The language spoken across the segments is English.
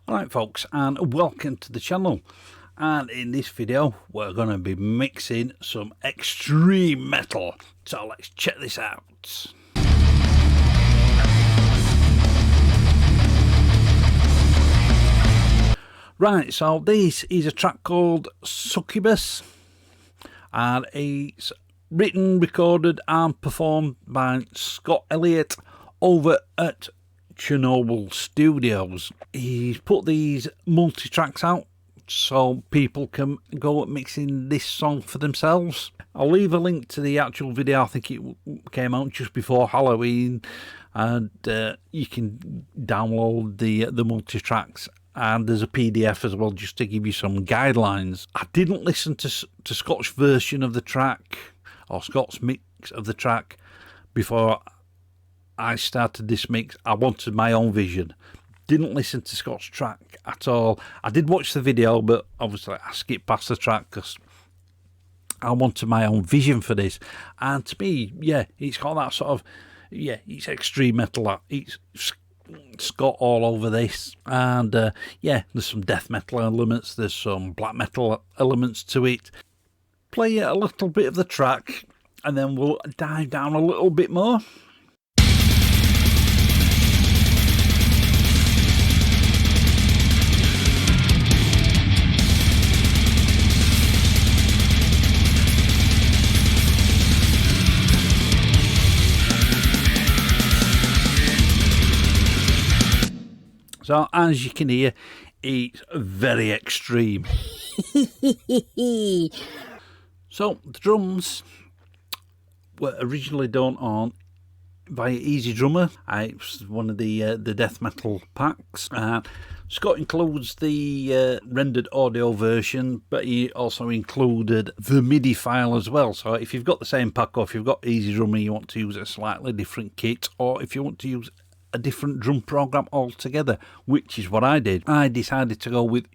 Alright folks, and welcome to the channel. And in this video we're going to be mixing some extreme metal, so let's check this out. Right, so this is a track called Sukkubus, and it's written, recorded and performed by Elliott over at Chernobyl Studios. He's put these multi-tracks out so people can go mixing this song for themselves. I'll leave a link to the actual video. I think it came out just before Halloween, and you can download the multi-tracks, and there's a PDF as well just to give you some guidelines. I didn't listen to Scott's version of the track or Scott's mix of the track before I started this mix. I wanted my own vision. Didn't listen to Scott's track at all. I did watch the video, but obviously I skipped past the track because I wanted my own vision for this. And to me, yeah, it's got that sort of, yeah, it's extreme metal. It's Scott all over this. And yeah, there's some death metal elements. There's some black metal elements to it. Play a little bit of the track and then we'll dive down a little bit more. So, as you can hear, it's very extreme. So, the drums were originally done on by Easy Drummer. It's one of the death metal packs. Scott includes the rendered audio version, but he also included the MIDI file as well. So, if you've got the same pack, or if you've got Easy Drummer, you want to use a slightly different kit, or if you want to use a different drum program altogether, which is what I did. I decided to go with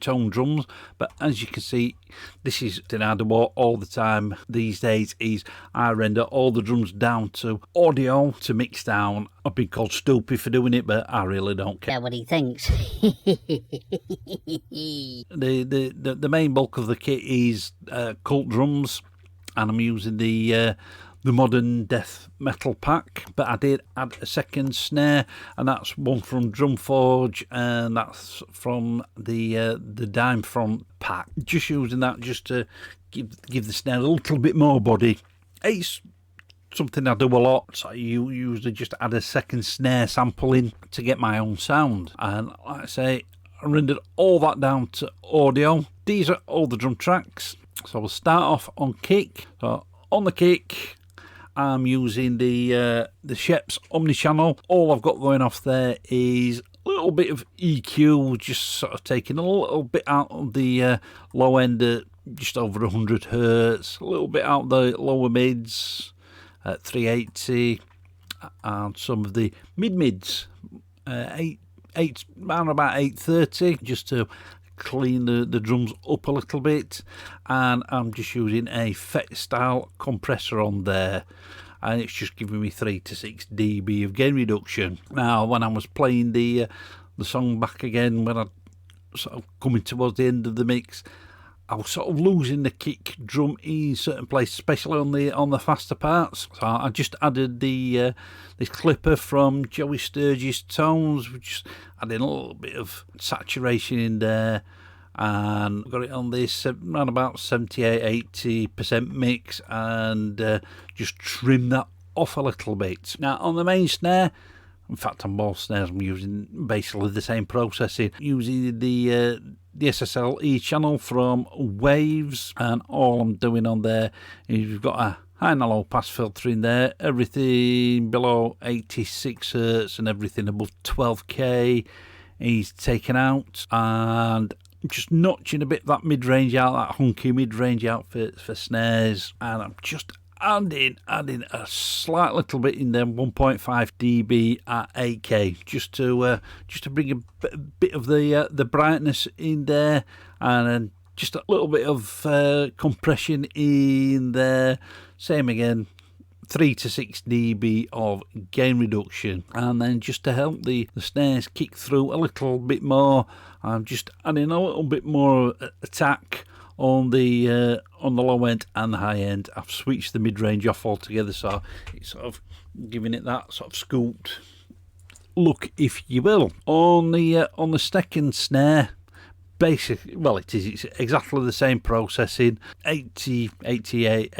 Tone drums, but as you can see, this is what I do all the time these days. Is I render all the drums down to audio to mix down. I've been called stupid for doing it, but I really don't care. That's what he thinks. The main bulk of the kit is Cult drums, and I'm using the modern death metal pack, but I did add a second snare, and that's one from Drumforge, and that's from the Dime Front pack. Just using that just to give the snare a little bit more body. It's something I do a lot, so you usually just add a second snare sample in to get my own sound. And like I say, I rendered all that down to audio. These are all the drum tracks. So we'll start off on kick. So on the kick, I'm using the Shep's Omnichannel. All I've got going off there is a little bit of EQ, just sort of taking a little bit out of the low end at just over 100 hertz, a little bit out the lower mids at 380, and some of the mid-mids, around about 830, just to clean the drums up a little bit. And I'm just using a FET style compressor on there, and it's just giving me 3 to 6 dB of gain reduction. Now when I was playing the song back again, when I sort of coming towards the end of the mix, I was sort of losing the kick drum in certain places, especially on the faster parts. So I just added the this clipper from Joey Sturgis Tones, which added a little bit of saturation in there, and got it on this around about 78-80% mix, and just trim that off a little bit. Now on the main snare, in fact on both snares I'm using basically the same processing, using the SSL E channel from Waves, and all I'm doing on there is you've got a high and a low pass filter in there. Everything below 86 hertz and everything above 12k is taken out, and just notching a bit that mid-range out, that hunky mid-range out for snares, and I'm just adding a slight little bit in there, 1.5 dB at 8k, just to bring a bit of the brightness in there, and then just a little bit of compression in there. Same again, 3 to 6 dB of gain reduction. And then just to help the snares kick through a little bit more, I'm just adding a little bit more attack on the low end and the high end. I've switched the mid-range off altogether, so it's sort of giving it that sort of scooped look, if you will. On the second snare, basically, well, it's exactly the same processing, 88,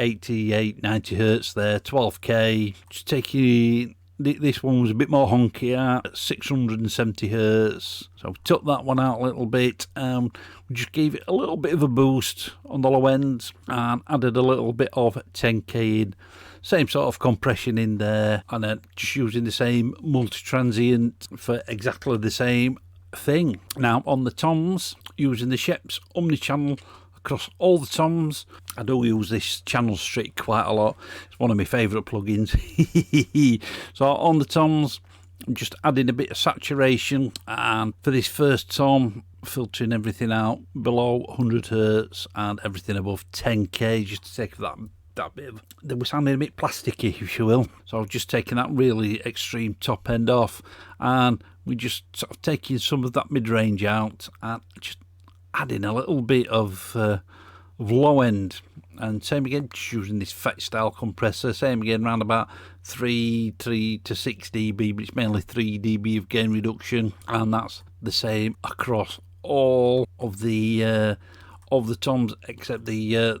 90 hertz there, 12k. Just taking this one was a bit more honky at 670 hertz, so we took that one out a little bit. We just gave it a little bit of a boost on the low end and added a little bit of 10k in. Same sort of compression in there, and then just using the same multi-transient for exactly the same thing. Now on the toms, using the Sheps omni-channel across all the toms. I do use this channel streak quite a lot. It's one of my favourite plugins. So on the toms, I'm just adding a bit of saturation, and for this first tom, filtering everything out below 100 hertz and everything above 10k, just to take that bit of, they were sounding a bit plasticky, if you will. So I've just taken that really extreme top end off, and we're just sort of taking some of that mid-range out and just adding a little bit of low end. And same again, just using this FET style compressor. Same again, around about 3 to 6 dB, but it's mainly 3 dB of gain reduction, and that's the same across all of the toms, except the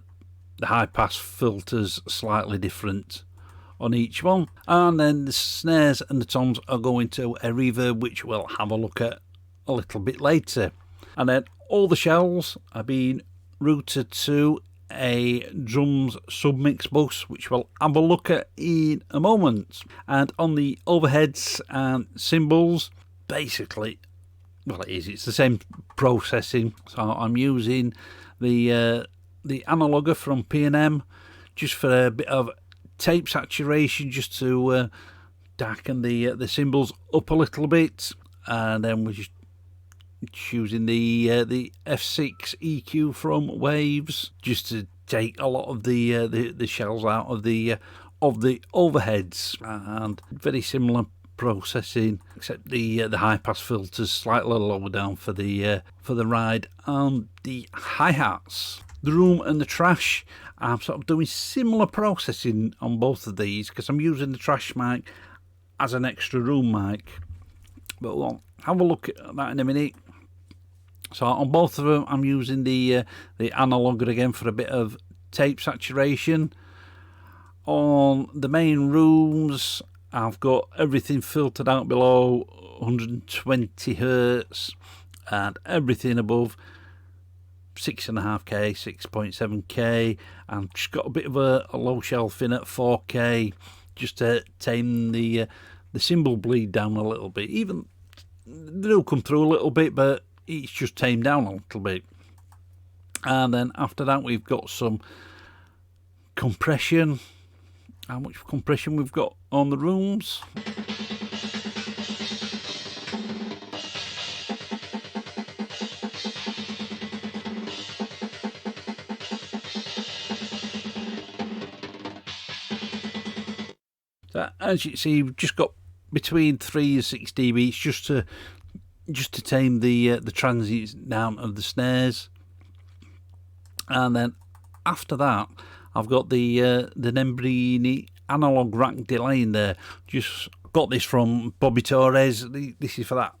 high pass filters slightly different on each one. And then the snares and the toms are going to a reverb, which we'll have a look at a little bit later. And then all the shells are being routed to a drums submix bus, which we'll have a look at in a moment. And on the overheads and cymbals, basically, well, it's the same processing. So I'm using the analoger from P&M just for a bit of tape saturation, just to darken the cymbals up a little bit. And then we're just using the F6 EQ from Waves, just to take a lot of the shells out of the overheads. And very similar processing, except the high pass filters slightly lower down for the ride, and the hi-hats. The room and the trash, I'm sort of doing similar processing on both of these, because I'm using the trash mic as an extra room mic, but we'll have a look at that in a minute. So on both of them, I'm using the analoger again for a bit of tape saturation. On the main rooms, I've got everything filtered out below 120 hertz, and everything above 6.5k, 6.7k, and just got a bit of a low shelf in at 4k, just to tame the cymbal bleed down a little bit. Even they do come through a little bit, but it's just tamed down a little bit. And then after that, we've got some compression. How much compression we've got on the rooms? So as you can see, we've just got between 3 and 6 dB, just to tame the transients down of the snares. And then after that, I've got the Nembrini analog rack delay in there. Just got this from Bobby Torres. This is for that,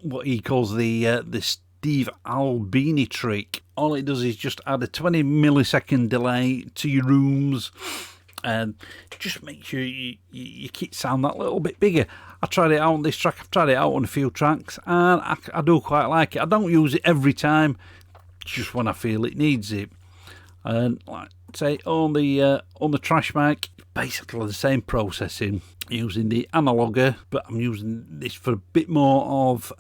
what he calls the Steve Albini trick. All it does is just add a 20 millisecond delay to your rooms, and just make sure your kit sound that little bit bigger. I tried it out on this track, I've tried it out on a few tracks, and I do quite like it. I don't use it every time, just when I feel it needs it. And like say on the trash mic, basically the same processing, using the analoger, but I'm using this for a bit more of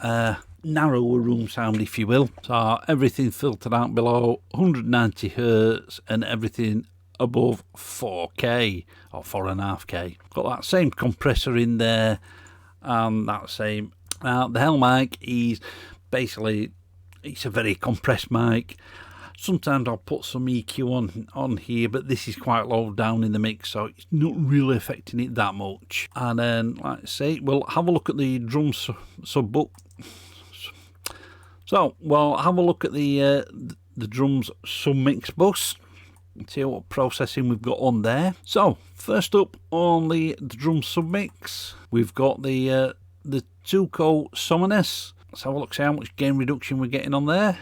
narrower room sound, if you will. So everything filtered out below 190 hertz and everything above 4k or 4.5k. Got that same compressor in there, and that same. Now the Hell mic is basically, it's a very compressed mic. Sometimes I'll put some EQ on here, but this is quite low down in the mix, so it's not really affecting it that much. And then, like I say, we'll have a look at the drum subbook. So we'll have a look at the drums submix bus. See what processing we've got on there. So first up on the drum submix, we've got the Tuco Summoners. Let's have a look, see how much gain reduction we're getting on there.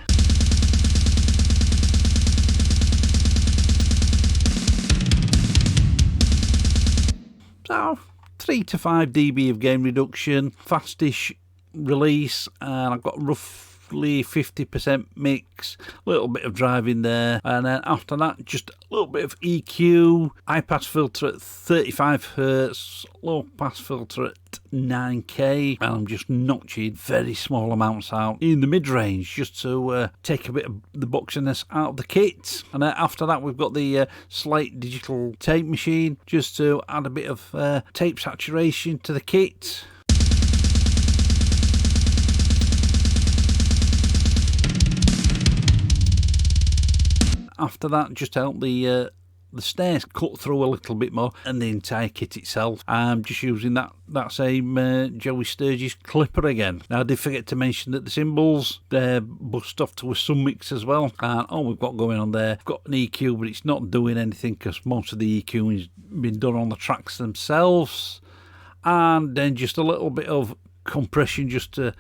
So 3 to 5 dB of gain reduction, fastish release, and I've got roughly 50% mix, a little bit of drive in there, and then after that just a little bit of EQ, high pass filter at 35 Hz, low pass filter at 9K, and I'm just notching very small amounts out in the mid-range just to take a bit of the boxiness out of the kit. And then after that we've got the Slate digital tape machine just to add a bit of tape saturation to the kit. After that, just help the snares cut through a little bit more, and the entire kit itself. I'm just using that same Joey Sturgis clipper again. Now I did forget to mention that the cymbals, they're bust off to a submix as well. And all we've got going on there, we've got an EQ, but it's not doing anything because most of the EQ has been done on the tracks themselves. And then just a little bit of compression just to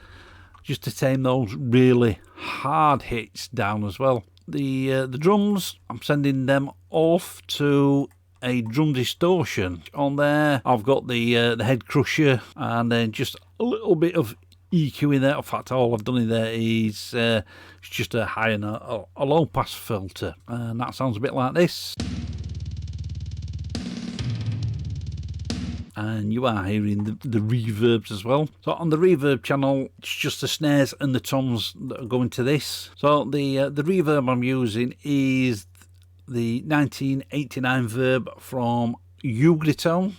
tame those really hard hits down as well. The drums, I'm sending them off to a drum distortion. On there I've got the head crusher, and then just a little bit of EQ in there. In fact, all I've done in there is it's just a high and a low pass filter, and that sounds a bit like this. And you are hearing the reverbs as well. So on the reverb channel, it's just the snares and the toms that are going to this. So the reverb I'm using is the 1989 verb from Ugritone.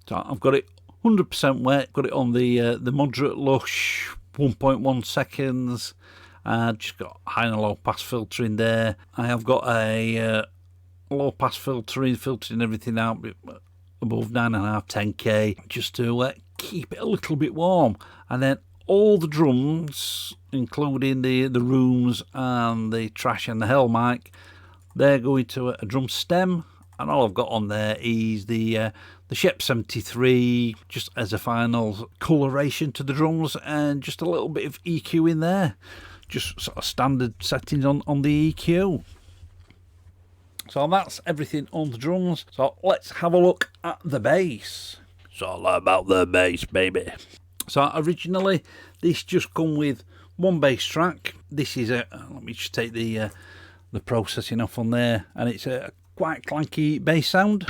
So I've got it 100% wet, got it on the moderate lush, 1.1 seconds. Just got high and low pass filter in there. I have got a low pass filtering everything out above 9.5, 10K, just to keep it a little bit warm. And then all the drums, including the rooms and the trash and the hell mic, they're going to a drum stem, and all I've got on there is the Shep 73 just as a final coloration to the drums, and just a little bit of EQ in there, just sort of standard settings on the EQ. So that's everything on the drums. So let's have a look at the bass. It's all about the bass, baby. So originally this just come with one bass track. This is let me just take the processing off on there, and it's a quite clanky bass sound.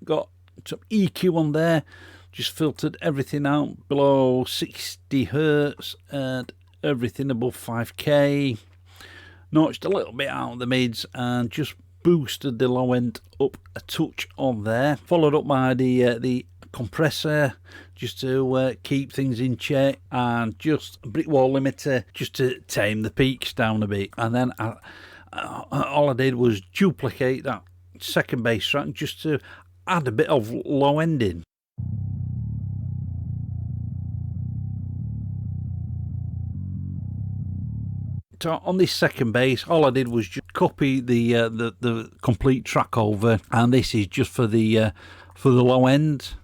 Got some EQ on there. Just filtered everything out below 60 Hz and everything above 5K. Notched a little bit out of the mids and just boosted the low end up a touch on there. Followed up by the compressor just to keep things in check, and just a brick wall limiter just to tame the peaks down a bit. And then all I did was duplicate that second bass track just to add a bit of low end in. So on this second bass, all I did was just copy the complete track over, and this is just for the low end.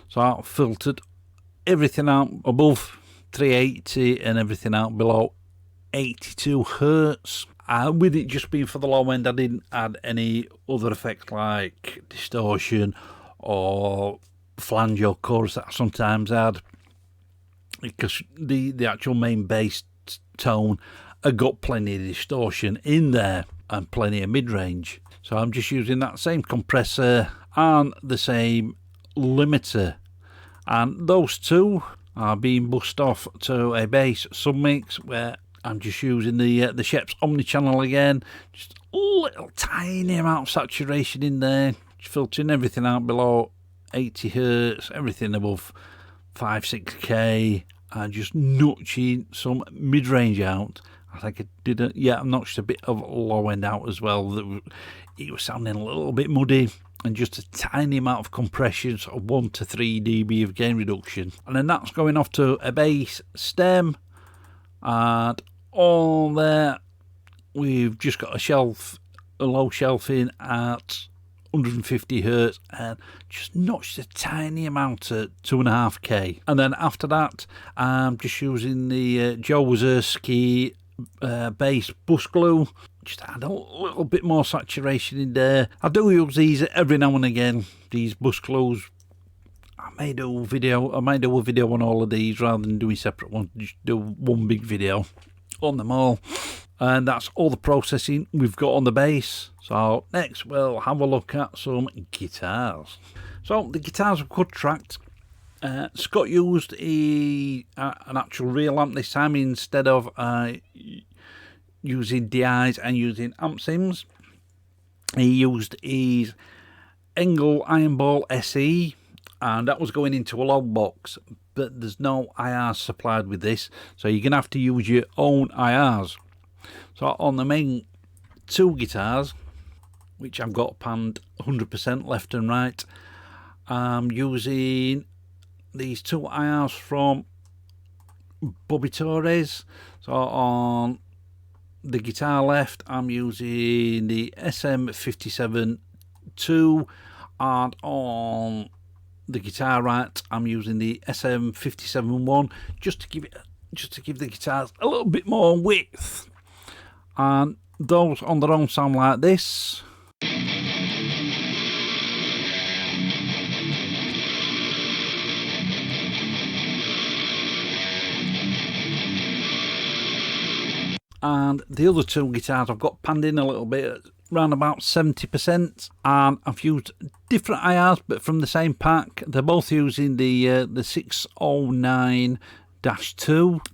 So I filtered everything out above 380 and everything out below 82 Hz. With it just being for the low end, I didn't add any other effects like distortion or flange or chorus that I sometimes add, because the actual main bass tone, I got plenty of distortion in there and plenty of mid-range. So I'm just using that same compressor and the same limiter, and those two are being bussed off to a bass submix where I'm just using the Shep's Omni channel again, just a little tiny amount of saturation in there, just filtering everything out below 80 hertz, everything above 5-6k, and just notching some mid-range out. I think I did I notched a bit of low end out as well. It was sounding a little bit muddy, and just a tiny amount of compression, sort of 1 to 3 dB of gain reduction. And then that's going off to a bass stem, and on there we've just got a low shelving at 150 hertz, and just notched a tiny amount at 2.5k. And then after that, I'm just using the Joe Wazerski bass bus glue. Just add a little bit more saturation in there. I do use these every now and again, these bus glues. I may do a video on all of these rather than doing separate ones. Just do one big video on them all. And that's all the processing we've got on the bass. So next we'll have a look at some guitars. So the guitars are cut tracked. Scott used an actual real amp this time instead of using DIs and using amp sims. He used his Engel Ironball SE, and that was going into a log box, but there's no IRs supplied with this, so you're going to have to use your own IRs. So on the main two guitars, which I've got panned 100% left and right, I'm using these two IRs from Bobby Torres. So on the guitar left, I'm using the SM57-2, and on the guitar right, I'm using the SM57-1, just to give the guitars a little bit more width. And those on their own sound like this. And the other two guitars I've got panned in a little bit, around about 70%, and I've used different IRs but from the same pack. They're both using the 609-2,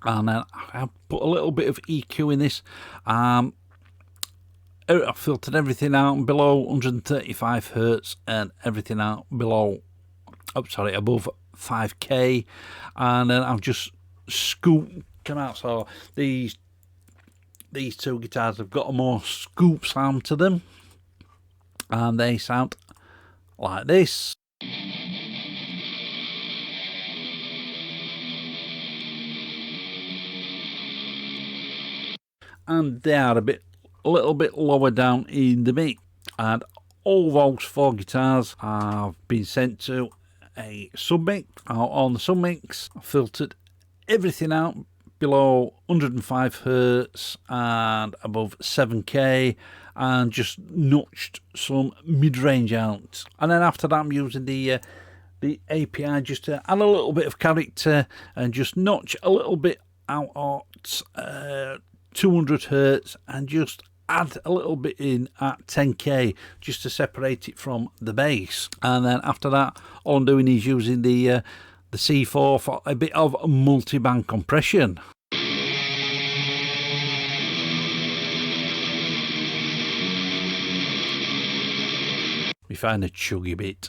and I've put a little bit of EQ in this. I filtered everything out below 135 hertz and everything out above 5k, and then I've just scooped them out. So these two guitars have got a more scoop sound to them, and they sound like this. And they are a little bit lower down in the mix. And all those four guitars have been sent to a submix. On the submix, I filtered everything out below 105 hertz and above 7k, and just notched some mid-range out. And then after that, I'm using the API just to add a little bit of character and just notch a little bit out at 200 hertz and just add a little bit in at 10k just to separate it from the bass. And then after that, all I'm doing is using the C4 for a bit of multi-band compression. We find a chuggy bit.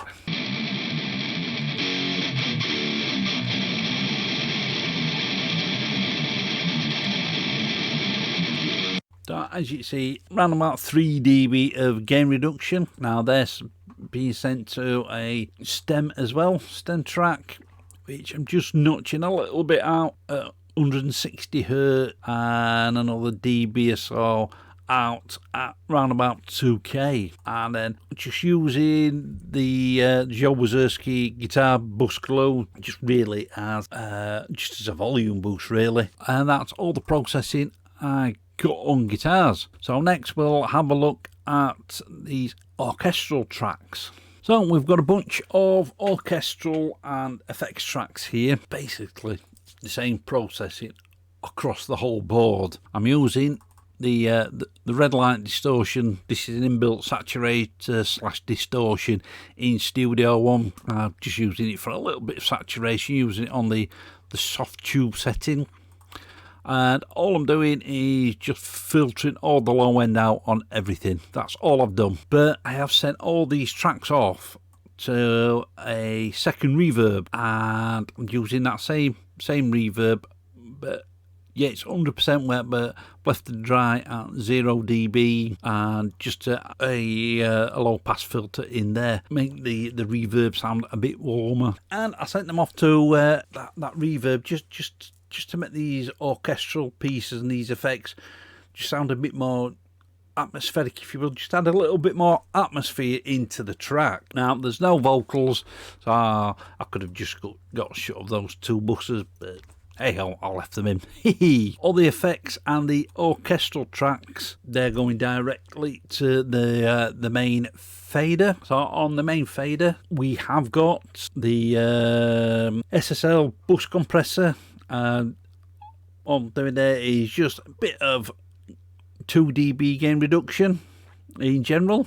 So as you see, around about 3 dB of gain reduction. Now this being sent to a stem as well, stem track, which I'm just notching a little bit out at 160 hertz and another dB or so out at round about 2k. And then just using the Joe Wazerski guitar bus glue, just really as just as a volume boost really. And that's all the processing I got on guitars. So next we'll have a look at these orchestral tracks. So we've got a bunch of orchestral and effects tracks here, basically the same processing across the whole board. I'm using the red light distortion. This is an inbuilt saturator / distortion in Studio One. I'm just using it for a little bit of saturation, using it on the soft tube setting. And all I'm doing is just filtering all the low end out on everything. That's all I've done. But I have sent all these tracks off to a second reverb, and I'm using that same reverb, but yeah, it's 100% wet, but left to dry at 0 dB, and just a low pass filter in there, make the reverb sound a bit warmer. And I sent them off to that reverb just to make these orchestral pieces and these effects just sound a bit more atmospheric, if you will, just add a little bit more atmosphere into the track. Now, there's no vocals, so I could have just got shut of those 2 buses, but hey, I left them in. All the effects and the orchestral tracks, they're going directly to the main fader. So on the main fader, we have got the SSL bus compressor. All I'm doing there is just a bit of 2 dB gain reduction in general.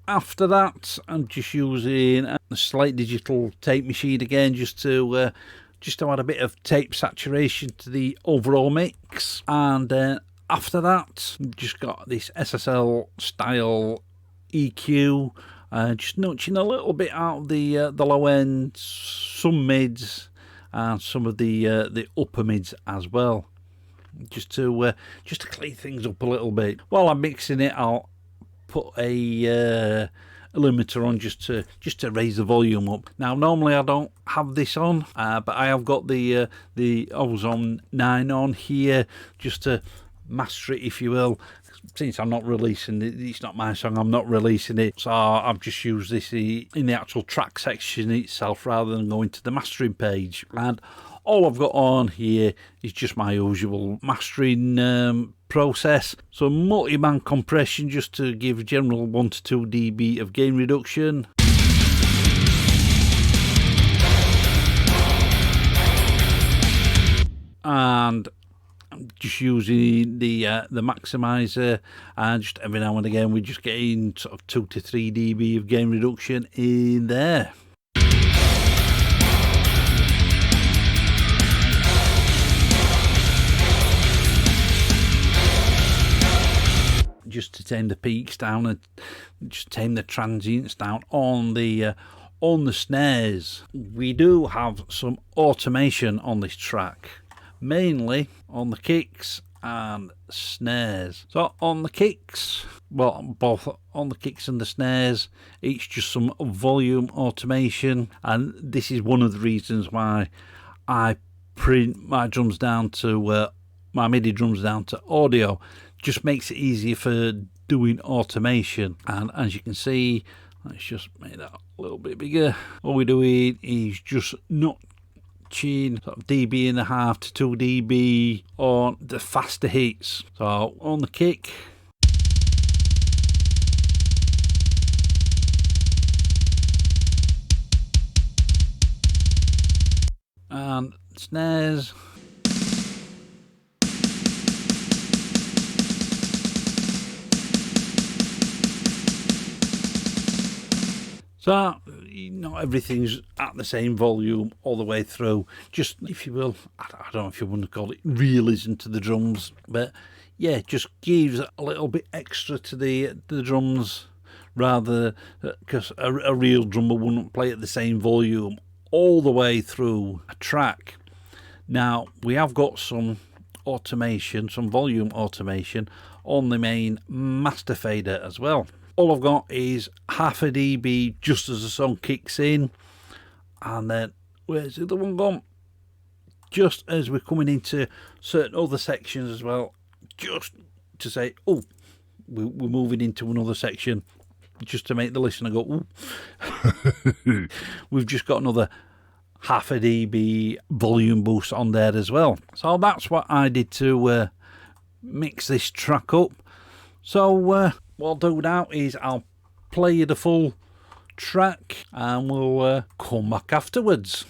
After that, I'm just using a slight digital tape machine again, just to add a bit of tape saturation to the overall mix. And after that, I've just got this SSL style EQ, just notching a little bit out of the low end, some mids, and some of the upper mids as well, just to clean things up a little bit. While I'm mixing it, I'll put a limiter on just to raise the volume up. Now, normally I don't have this on, but I have got the Ozone 9 on here just to master it, if you will. Since I'm not releasing it, it's not my song, I'm not releasing it, so I've just used this in the actual track section itself rather than going to the mastering page. And all I've got on here is just my usual mastering process. So multi-band compression just to give general 1 to 2 dB of gain reduction. And I'm just using the maximizer, and just every now and again we're just getting sort of 2 to 3 dB of gain reduction in there. Just to tame the peaks down and just tame the transients down on the snares. We do have some automation on this track, mainly on the kicks and snares. So on the kicks, well, both on the kicks and the snares, it's just some volume automation, and this is one of the reasons why I print my drums down to my MIDI drums down to audio. Just makes it easier for doing automation. And as you can see, let's just make that a little bit bigger. All we're doing is just notching sort of dB and a half to 2 dB on the faster hits. So on the kick, and snares, so not everything's at the same volume all the way through. Just, if you will, I don't know if you want to call it realism to the drums, but yeah, just gives a little bit extra to the drums, rather, because a real drummer wouldn't play at the same volume all the way through a track. Now, we have got some automation, some volume automation on the main master fader as well. All I've got is half a dB just as the song kicks in, and then where's the other one gone? Just as we're coming into certain other sections as well, just to say, oh, we're moving into another section, just to make the listener go, ooh. We've just got another half a dB volume boost on there as well. So that's what I did to mix this track up. So what I'll do now is I'll play you the full track, and we'll come back afterwards.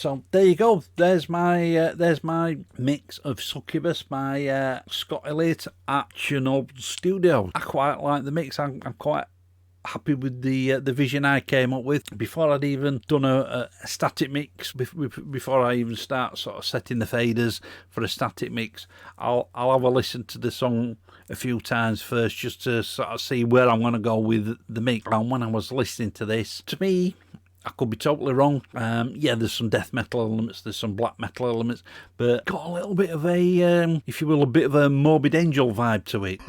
So there you go. There's my mix of Succubus by Scott Elliott at Chernobyl Studio. I quite like the mix. I'm quite happy with the vision I came up with before I'd even done a static mix. Before I even start sort of setting the faders for a static mix, I'll have a listen to the song a few times first, just to sort of see where I'm going to go with the mix. And when I was listening to this, to me, I could be totally wrong. Yeah, there's some death metal elements, there's some black metal elements, but got a little bit of a, if you will, a bit of a Morbid Angel vibe to it,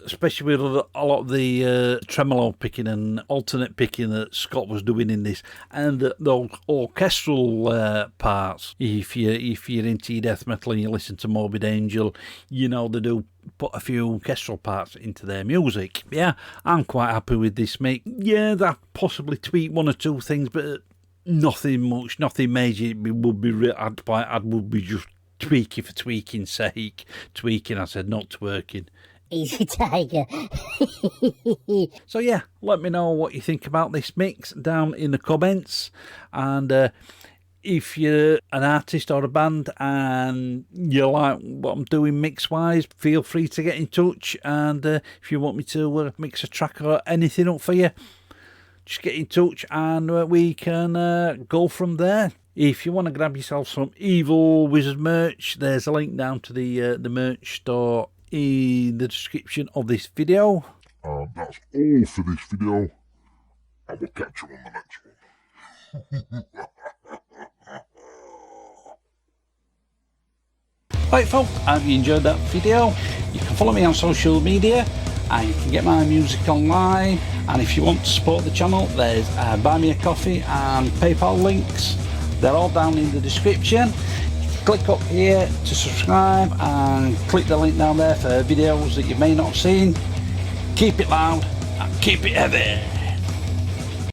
especially with a lot of the tremolo picking and alternate picking that Scott was doing in this, and those orchestral parts. If you're into your death metal and you listen to Morbid Angel, you know they do put a few orchestral parts into their music. Yeah, I'm quite happy with this mix. Yeah, that possibly tweak one or two things, but nothing much, nothing major. It would be I would be just tweaking for tweaking's sake. Tweaking, I said, not twerking. Easy tiger. So yeah, let me know what you think about this mix down in the comments, and if you're an artist or a band and you like what I'm doing mix-wise, feel free to get in touch. And if you want me to mix a track or anything up for you, just get in touch and we can go from there. If you want to grab yourself some Evil Wizard merch, there's a link down to the merch store in the description of this video. That's all for this video, and we'll catch you on the next one. Right folk, I hope you enjoyed that video. You can follow me on social media and you can get my music online, and if you want to support the channel, there's Buy Me a Coffee and PayPal links. They're all down in the description. Click up here to subscribe and click the link down there for videos that you may not have seen. Keep it loud and keep it heavy.